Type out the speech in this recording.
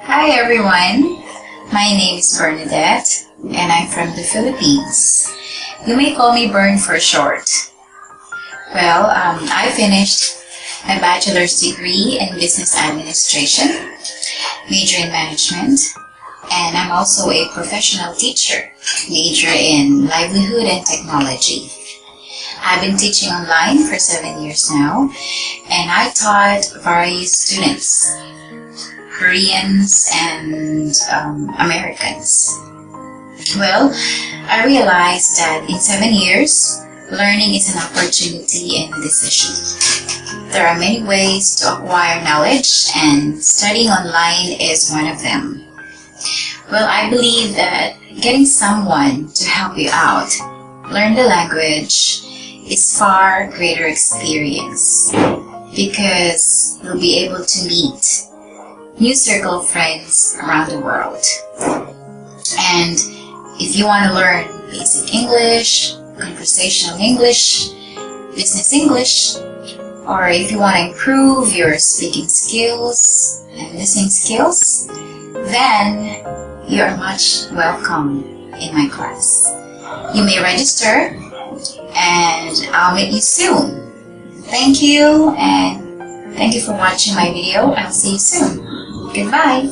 Hi everyone, my name is Bernadette and I'm from the Philippines. You may call me Bern for short. I finished my bachelor's degree in business administration, major in management, and I'm also a professional teacher, major in livelihood and technology. I've been teaching online for 7 years now, and I taught various students, Koreans and Americans. I realized that in 7 years, learning is an opportunity and a decision. There are many ways to acquire knowledge, and studying online is one of them. I believe that getting someone to help you out, learn the language, is far greater experience because you'll be able to meet new circle of friends around the world. And if you want to learn basic English, conversational English, business English, or if you want to improve your speaking skills and listening skills, then you are much welcome in my class. You may register and I'll meet you soon. Thank you, and thank you for watching my video. I'll see you soon. Goodbye.